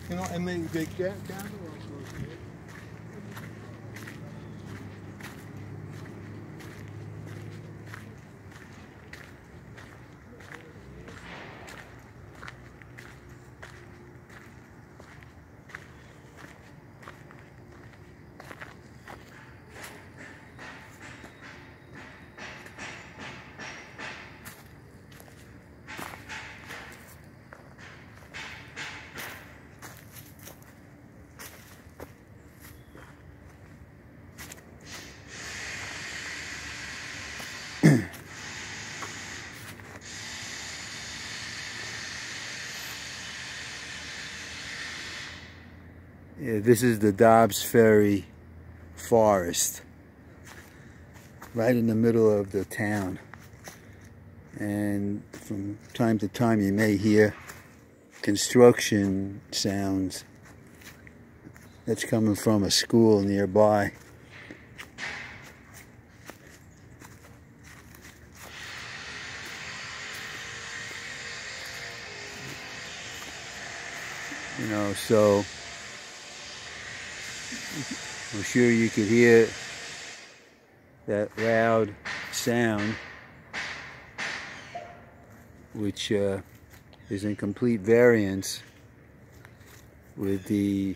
You know, and they gather on those here. Yeah, this is the Dobbs Ferry forest, right in the middle of the town. And from time to time you may hear construction sounds. That's coming from a school nearby. You know, so I'm sure you could hear that loud sound, which is in complete variance with the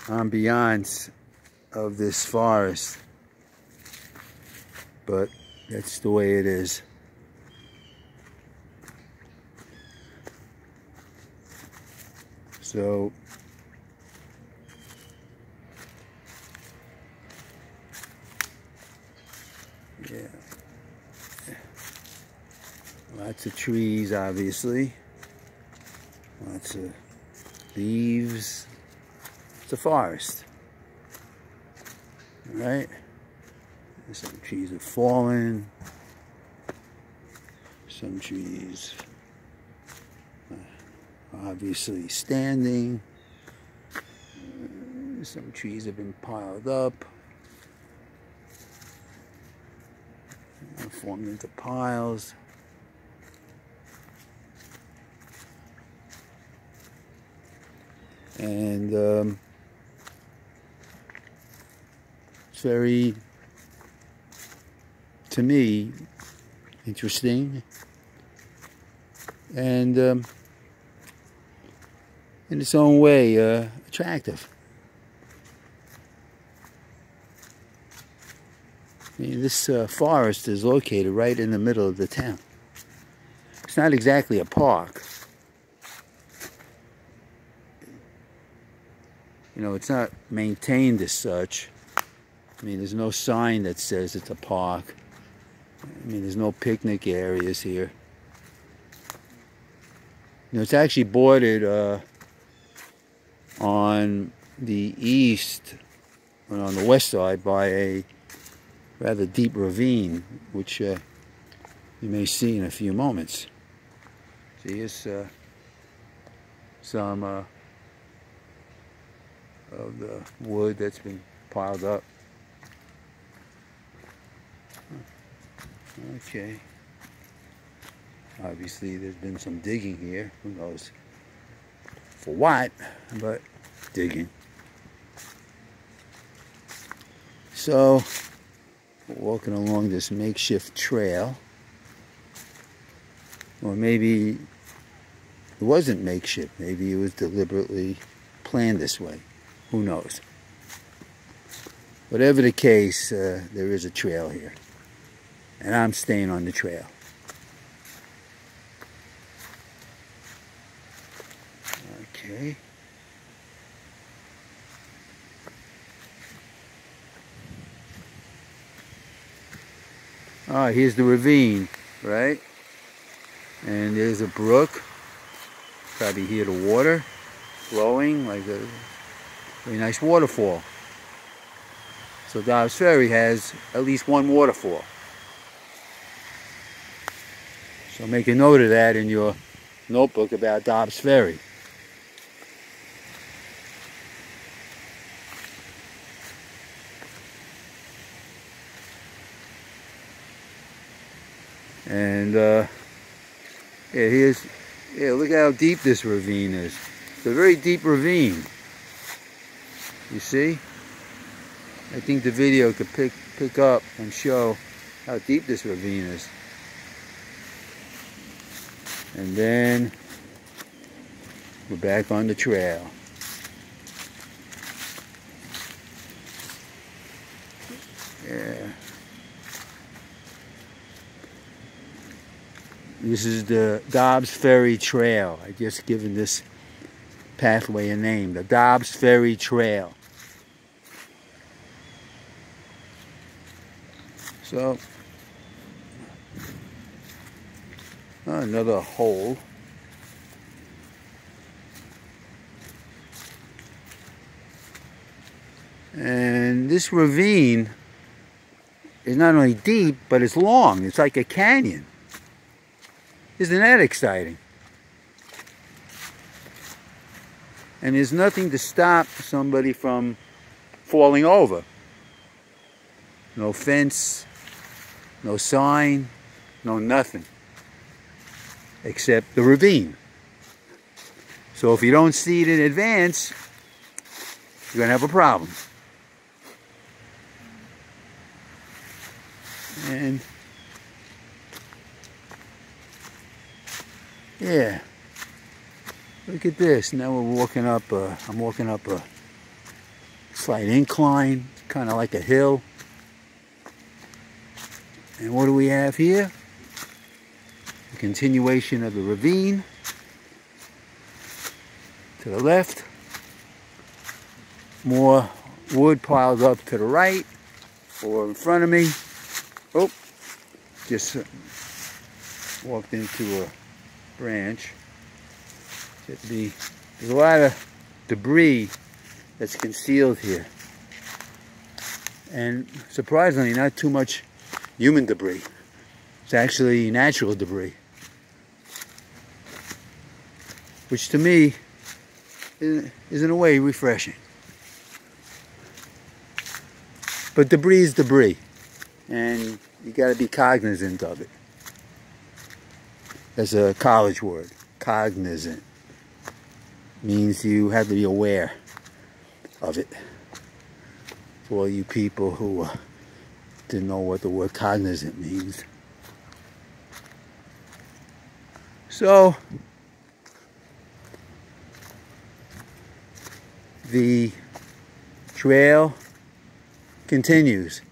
ambiance of this forest. But that's the way it is. So yeah, lots of trees, obviously, lots of leaves. It's a forest, all right? Some trees have fallen, some trees obviously standing, some trees have been piled up, formed into piles. And it's very, to me, interesting and in its own way attractive. I mean, this forest is located right in the middle of the town. It's not exactly a park. You know, it's not maintained as such. I mean, there's no sign that says it's a park. I mean, there's no picnic areas here. You know, it's actually bordered on the east and on the west side by a rather deep ravine, which you may see in a few moments. See, here's some of the wood that's been piled up. Okay. Obviously, there's been some digging here. Who knows for what, but digging. So, we're walking along this makeshift trail. Or maybe it wasn't makeshift. Maybe it was deliberately planned this way. Who knows? Whatever the case, there is a trail here. And I'm staying on the trail. Okay. Ah, here's the ravine, right? And there's a brook. Probably hear the water flowing like a very nice waterfall. So Dobbs Ferry has at least one waterfall. So make a note of that in your notebook about Dobbs Ferry. And yeah, Yeah, look how deep this ravine is. It's a very deep ravine. You see? I think the video could pick up and show how deep this ravine is. And then we're back on the trail. Yeah. This is the Dobbs Ferry Trail. I just given this pathway a name, the Dobbs Ferry Trail. So, another hole. And this ravine is not only deep, but it's long. It's like a canyon. Isn't that exciting? And there's nothing to stop somebody from falling over. No fence, no sign, no nothing. Except the ravine. So if you don't see it in advance, you're going to have a problem. And yeah, look at this. Now we're walking up. I'm walking up a slight incline, kind of like a hill. And what do we have here? A continuation of the ravine. To the left, more wood piled up to the right or in front of me. Oh, just walked into a branch. There's a lot of debris that's concealed here. And surprisingly, not too much human debris. It's actually natural debris. Which to me is in a way refreshing. But debris is debris. And you got to be cognizant of it. That's a college word. Cognizant. Means you have to be aware of it. For all you people who didn't know what the word cognizant means. So, the trail continues.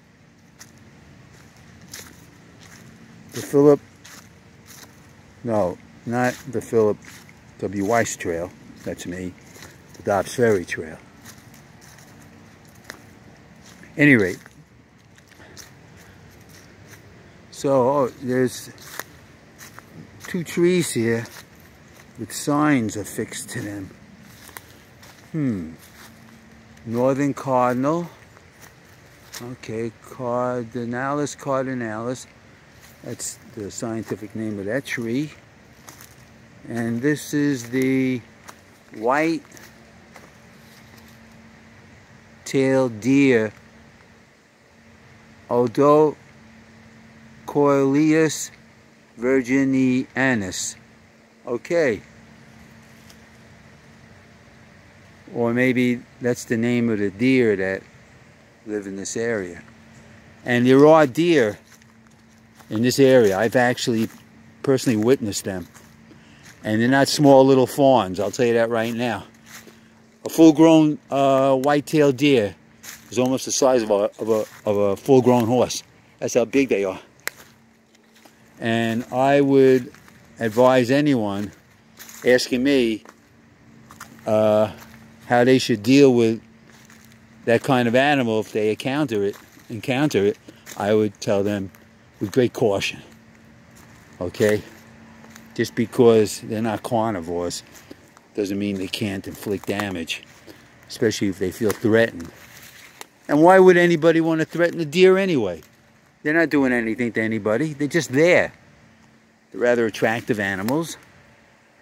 The Philip, no, not the Philip W. Weiss Trail, that's me, the Dobbs Ferry Trail. Any rate, so there's 2 trees here with signs affixed to them. Northern Cardinal, okay, cardinalis. That's the scientific name of that tree. And this is the white-tailed deer, Odocoileus virginianus. Okay. Or maybe that's the name of the deer that live in this area. And there are deer in this area. I've actually personally witnessed them. And they're not small little fawns, I'll tell you that right now. A full-grown white-tailed deer is almost the size of a full-grown horse. That's how big they are. And I would advise anyone asking me how they should deal with that kind of animal if they encounter it, I would tell them with great caution. Okay? Just because they're not carnivores doesn't mean they can't inflict damage, especially if they feel threatened. And why would anybody want to threaten a deer anyway? They're not doing anything to anybody. They're just there. They're rather attractive animals.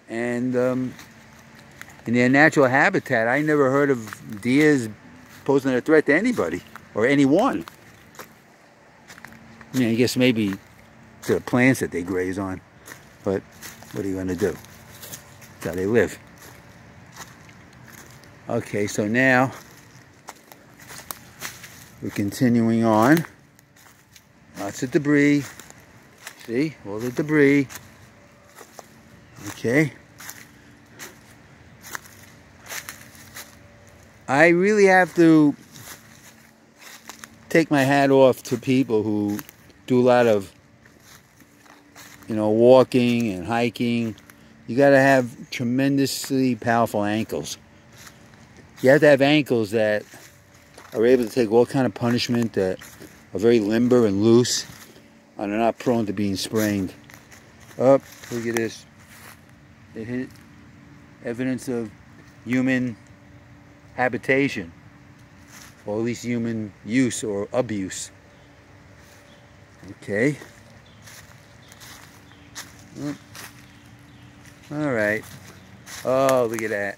And in their natural habitat, I never heard of deers posing a threat to anybody or anyone. I mean, I guess maybe to the plants that they graze on. But what are you going to do? That's how they live. Okay, so now we're continuing on. Lots of debris. See, all the debris. Okay. I really have to take my hat off to people who do a lot of, walking and hiking. You got to have tremendously powerful ankles. You have to have ankles that are able to take all kind of punishment, that are very limber and loose, and are not prone to being sprained. Oh, look at this. They hit evidence of human habitation, or at least human use or abuse. Okay. All right. Oh, look at that.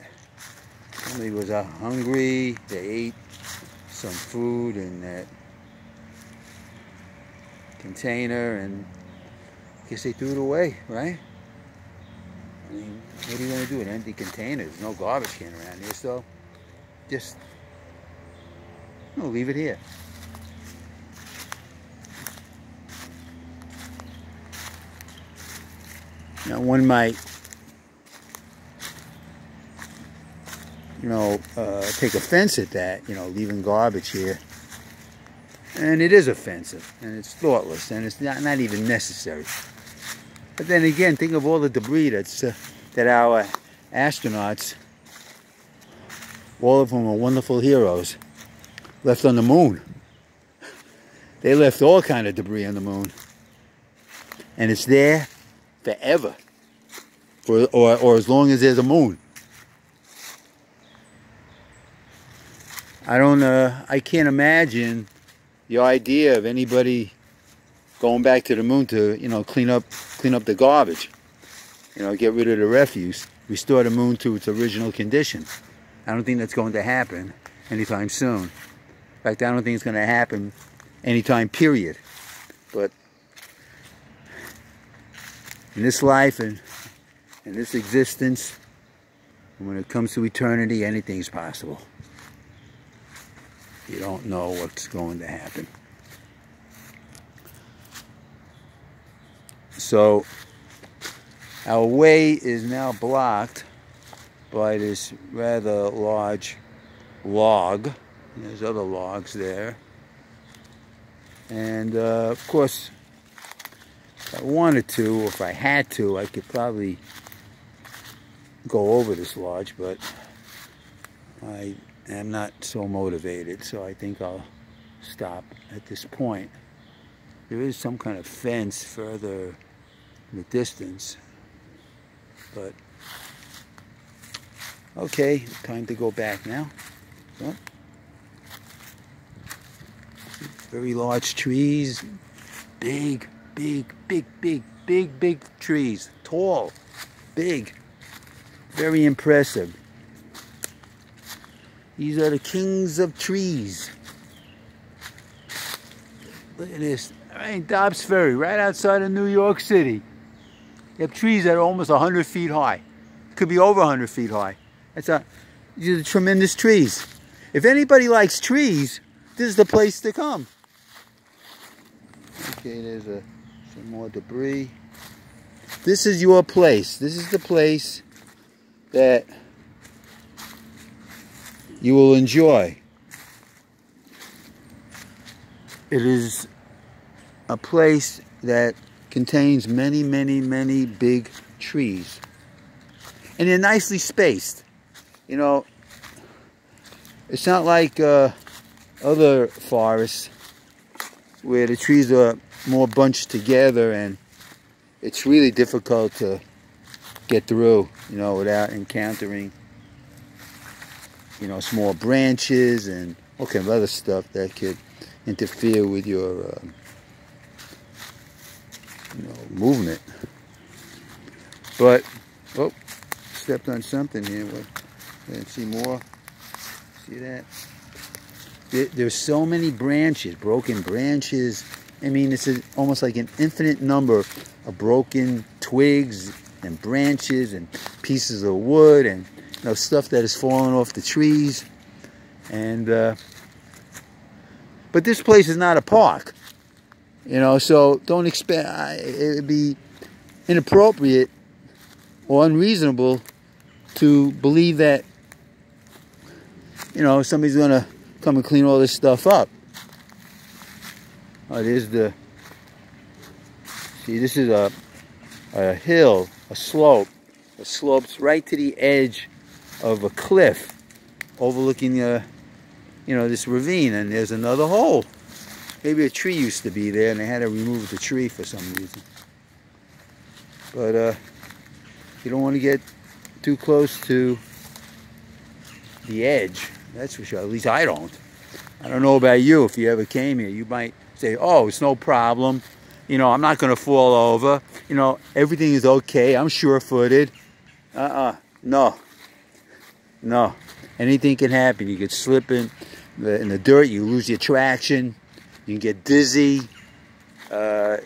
Somebody was hungry. They ate some food in that container, and I guess they threw it away, right? I mean, what are you going to do? An empty container? There's no garbage can around here, so just leave it here. Now, one might, take offense at that, leaving garbage here. And it is offensive, and it's thoughtless, and it's not even necessary. But then again, think of all the debris that our astronauts, all of whom are wonderful heroes, left on the moon. They left all kind of debris on the moon. And it's there forever, or as long as there's a moon. I can't imagine the idea of anybody going back to the moon to, clean up the garbage, get rid of the refuse, restore the moon to its original condition. I don't think that's going to happen anytime soon. In fact, I don't think it's going to happen anytime, period. But in this life and in this existence, and when it comes to eternity, anything's possible. You don't know what's going to happen. So our way is now blocked by this rather large log. There's other logs there. And of course, if I wanted to, or if I had to, I could probably go over this lodge, but I am not so motivated, so I think I'll stop at this point. There is some kind of fence further in the distance, but okay, time to go back now. So, very large trees, big trees, tall, big, very impressive. These are the kings of trees. Look at this. I mean, Dobbs Ferry, right outside of New York City. You have trees that are almost 100 feet high. Could be over 100 feet high. These are tremendous trees. If anybody likes trees, this is the place to come. Okay, there's some more debris. This is your place. This is the place that you will enjoy. It is a place that contains many big trees. And they're nicely spaced. It's not like other forests where the trees are more bunched together and it's really difficult to get through, without encountering, small branches and all kind of other stuff that could interfere with your, movement. But, oh, stepped on something here. Let's see more. See that? There's so many branches, broken branches. I mean, it's almost like an infinite number of broken twigs and branches and pieces of wood and stuff that is falling off the trees. And but this place is not a park, so don't expect, it would be inappropriate or unreasonable to believe that somebody's gonna come and clean all this stuff up. Oh, there's this is a hill, a slope. It slopes right to the edge of a cliff overlooking this ravine, and there's another hole. Maybe a tree used to be there and they had to remove the tree for some reason. But you don't want to get too close to the edge, that's for sure. At least I don't. I don't know about you. If you ever came here, you might say, oh, it's no problem. I'm not going to fall over. Everything is okay. I'm sure-footed. No. Anything can happen. You could slip in the dirt. You lose your traction. You can get dizzy. And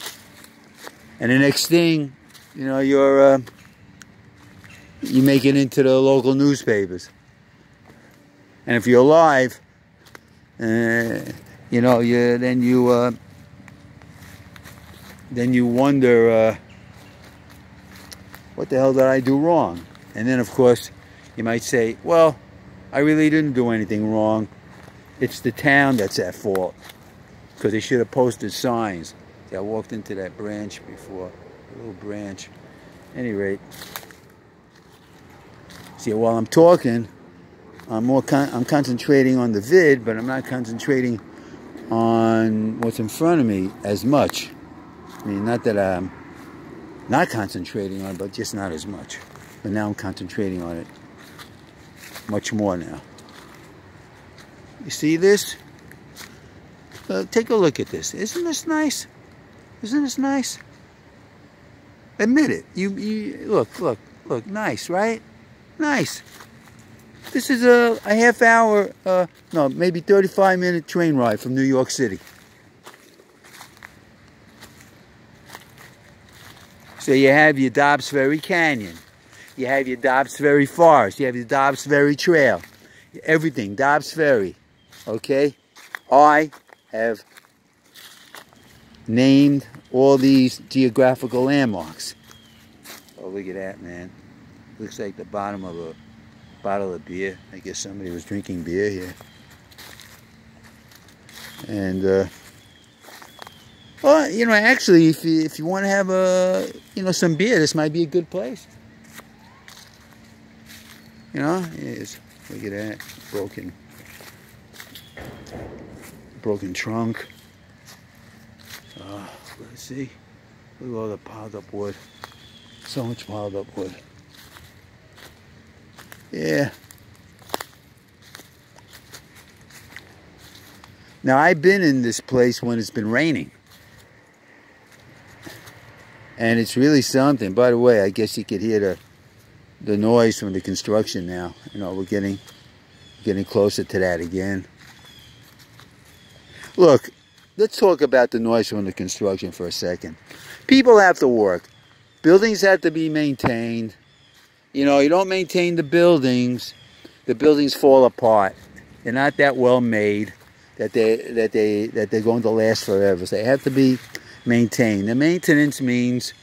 the next thing, you make it into the local newspapers. And if you're alive, then you wonder, what the hell did I do wrong? And then, of course, you might say, well, I really didn't do anything wrong. It's the town that's at fault, because they should have posted signs. See, I walked into that branch before, a little branch. At any rate, see, while I'm talking, I'm concentrating on the vid, but I'm not concentrating on what's in front of me as much. I mean, not that I'm not concentrating on it, but just not as much. But now I'm concentrating on it much more now. You see this? Take a look at this. Isn't this nice? Isn't this nice? Admit it. You look, nice, right? Nice. This is a half hour, no, maybe 35-minute train ride from New York City. So you have your Dobbs Ferry Canyon. You have your Dobbs Ferry Forest. You have your Dobbs Ferry Trail. Everything, Dobbs Ferry. Okay? I have named all these geographical landmarks. Oh, look at that, man. Looks like the bottom of a bottle of beer. I guess somebody was drinking beer here. And, well, actually, if you want to have some beer, this might be a good place. Look at that, broken trunk. Let's see. Look at all the piled up wood. So much piled up wood. Yeah. Now, I've been in this place when it's been raining. And it's really something. By the way, I guess you could hear the noise from the construction now. We're getting closer to that again. Look, let's talk about the noise from the construction for a second. People have to work. Buildings have to be maintained. You don't maintain the buildings fall apart. They're not that well made that they're going to last forever. So they have to be maintained. The maintenance means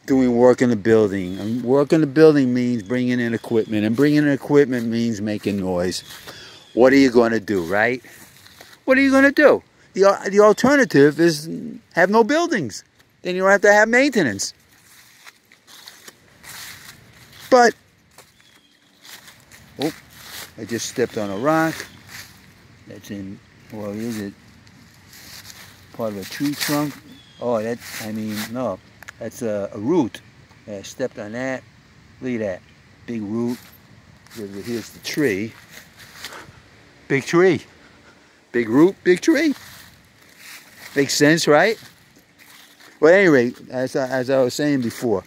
doing work in the building. And work in the building means bringing in equipment. And bringing in equipment means making noise. What are you going to do, right? What are you going to do? The alternative is have no buildings. Then you don't have to have maintenance. But, oh, I just stepped on a rock. That's in, well, is it part of a tree trunk? Oh, no, that's a root. I stepped on that. Look at that, big root. Here's the tree. Big tree. Big root, big tree. Makes sense, right? Well, anyway, as I was saying before,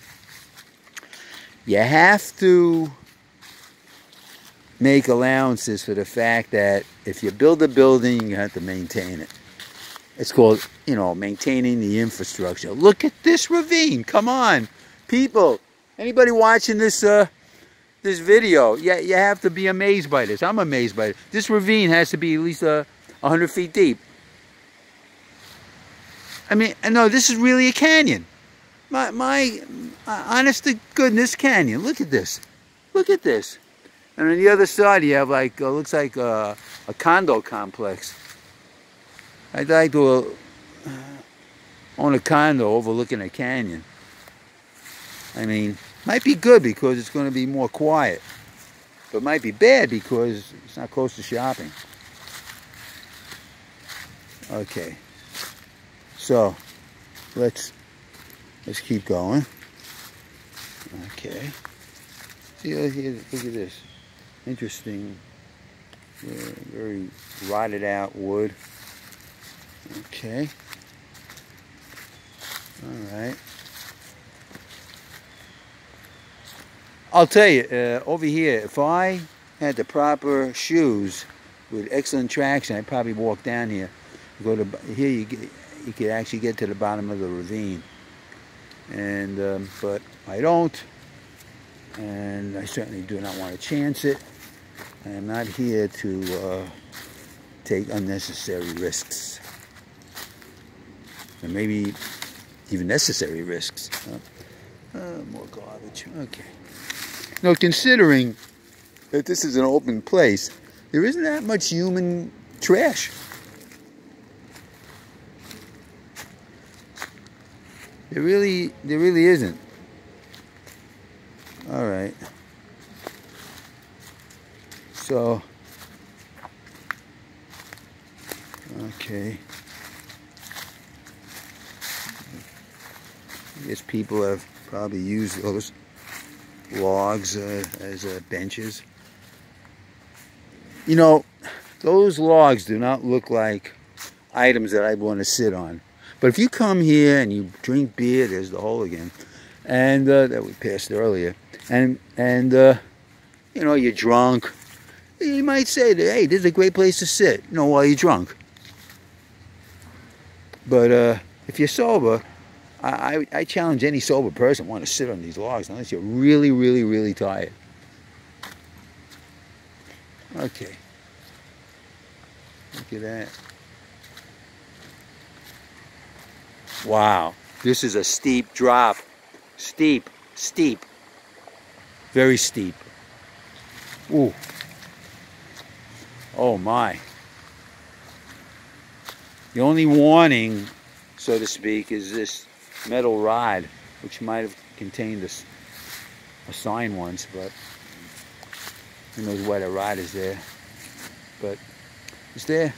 you have to make allowances for the fact that if you build a building, you have to maintain it. It's called, maintaining the infrastructure. Look at this ravine. Come on, people. Anybody watching this this video. Yeah, you have to be amazed by this. I'm amazed by it. This ravine has to be at least 100 feet deep. I mean, no, this is really a canyon. My honest to goodness canyon. Look at this. Look at this. And on the other side, you have like, looks like a condo complex. I'd like to own a condo overlooking a canyon. I mean, might be good because it's going to be more quiet. But might be bad because it's not close to shopping. Okay. So, let's keep going. Okay. See, look at this. Interesting, very rotted out wood. Okay. All right. I'll tell you, over here, if I had the proper shoes with excellent traction, I'd probably walk down here. Go to here, you could actually get to the bottom of the ravine. And but I don't, and I certainly do not want to chance it. I am not here to take unnecessary risks, and maybe even necessary risks. More garbage. Okay. Now, considering that this is an open place, there isn't that much human trash. There really isn't. All right. So, okay. I guess people have probably used those logs as benches. You know, those logs do not look like items that I'd want to sit on. But if you come here and you drink beer, there's the hole again, and that we passed earlier, and you know, you're drunk, you might say that, hey, this is a great place to sit, you know, while you're drunk. But if you're sober, I challenge any sober person want to sit on these logs unless you're really, really, really tired. Okay. Look at that. Wow. This is a steep drop. Steep. Steep. Very steep. Ooh. Oh my. The only warning, so to speak, is this metal rod, which might have contained a sign once, but who knows why the rod is there. But it's there.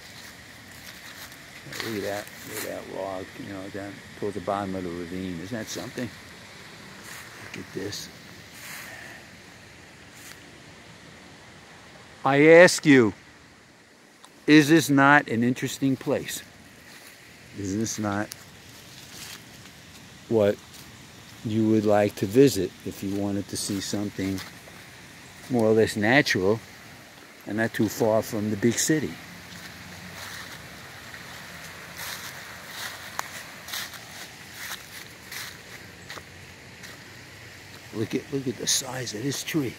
Look at that log, you know, down towards the bottom of the ravine. Isn't that something? Look at this. I ask you, is this not an interesting place? Is this not what you would like to visit if you wanted to see something more or less natural and not too far from the big city? Look at the size of this tree.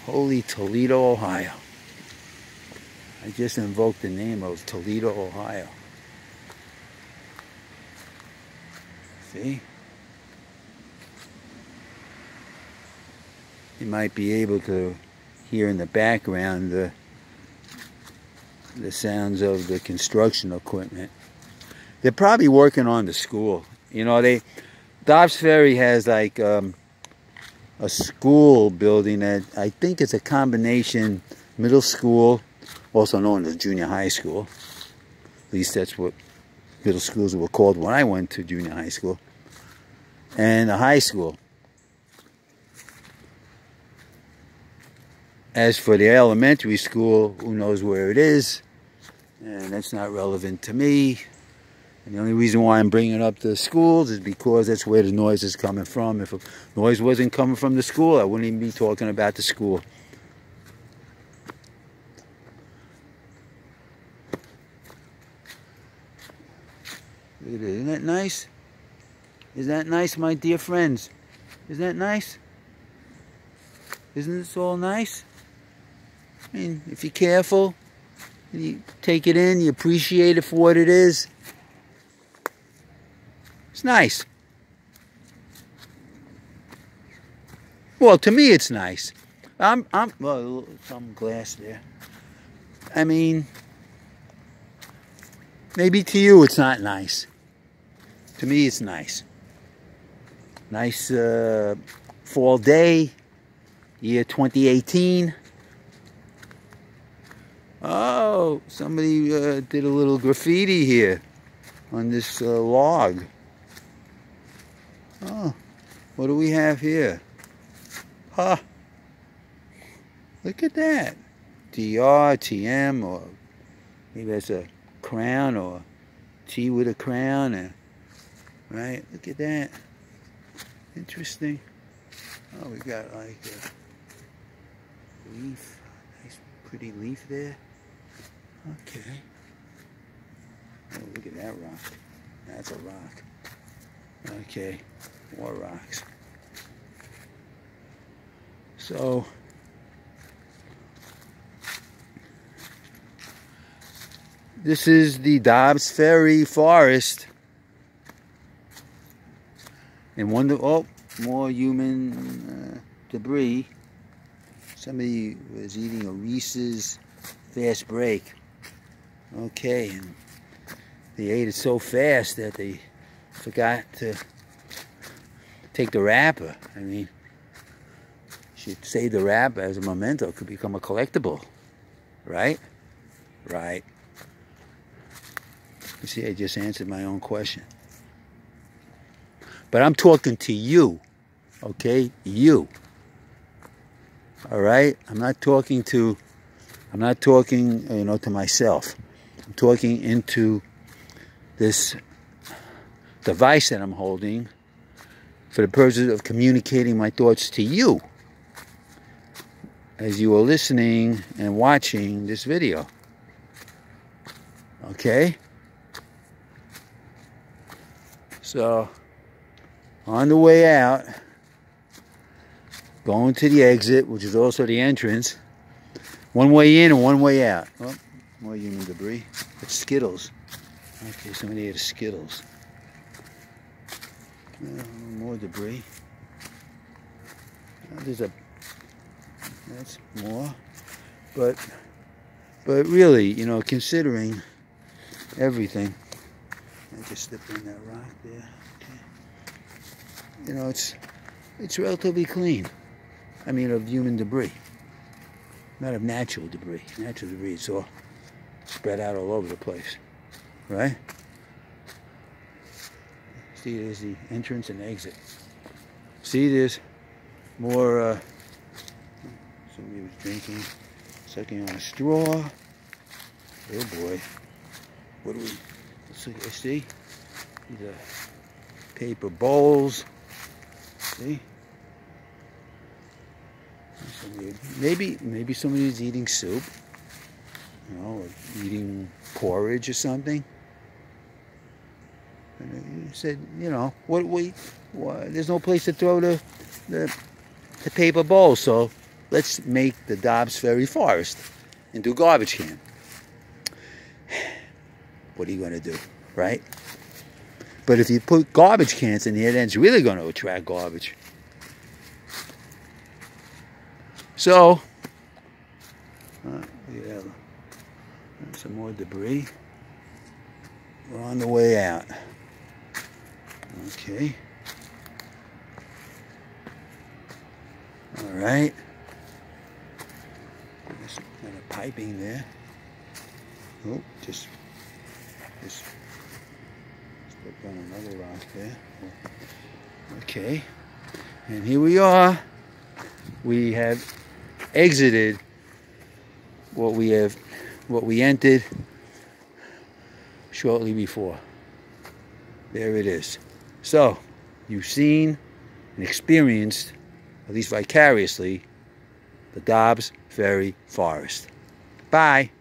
Holy Toledo, Ohio. I just invoked the name of Toledo, Ohio. See? You might be able to hear in the background the sounds of the construction equipment. They're probably working on the school. You know, Dobbs Ferry has like a school building that I think is a combination middle school, also known as junior high school. At least that's what middle schools were called when I went to junior high school. And a high school. As for the elementary school, who knows where it is, and that's not relevant to me. And the only reason why I'm bringing up the schools is because that's where the noise is coming from. If noise wasn't coming from the school, I wouldn't even be talking about the school. Isn't that nice? Isn't that nice, my dear friends? Isn't that nice? Isn't this all nice? I mean, if you're careful, you take it in, you appreciate it for what it is. It's nice. Well, to me, it's nice. Well, some glass there. I mean, maybe to you it's not nice. To me, it's nice. Nice fall day, year 2018. Oh, somebody did a little graffiti here on this log. Oh, what do we have here? Huh. Look at that. DR, TM, or maybe that's a crown, or T with a crown. Right? Look at that. Interesting. Oh, we got like a leaf. Nice, pretty leaf there. Okay. Oh, look at that rock. That's a rock. Okay. More rocks. So, this is the Dobbs Ferry forest. And more human debris. Somebody was eating a Reese's fast break. Okay, and they ate it so fast that they forgot to take the wrapper. I mean, you should save the wrapper as a memento. It could become a collectible, right? Right. You see, I just answered my own question. But I'm talking to you, okay? You. All right? I'm not talking, you know, to myself. I'm talking into this device that I'm holding for the purpose of communicating my thoughts to you as you are listening and watching this video. Okay? So, on the way out, going to the exit, which is also the entrance, one way in and one way out. Oh, more human debris. It's Skittles. Okay, somebody ate Skittles. More debris. That's more. But really, you know, considering everything, I just stepped on that rock there. Okay. You know, it's relatively clean. I mean, of human debris, not of natural debris. Natural debris is all spread out all over the place, right? See, there's the entrance and exit. See, there's more. Somebody was drinking, sucking on a straw. Oh boy, what do we? Let's see. These are paper bowls. See? Maybe somebody's eating soup, you know, or eating porridge or something. And you said, you know, there's no place to throw the paper bowl, so let's make the Dobbs Ferry forest into a garbage can. What are you going to do, right? But if you put garbage cans in here, then it's really going to attract garbage. So, yeah, some more debris. We're on the way out. Okay. All right. There's some kind of piping there. Oh, just stepped on another rock there. Okay. And here we are. We have exited what we entered shortly before. There it is. So, you've seen and experienced, at least vicariously, the Dobbs Ferry Forest. Bye.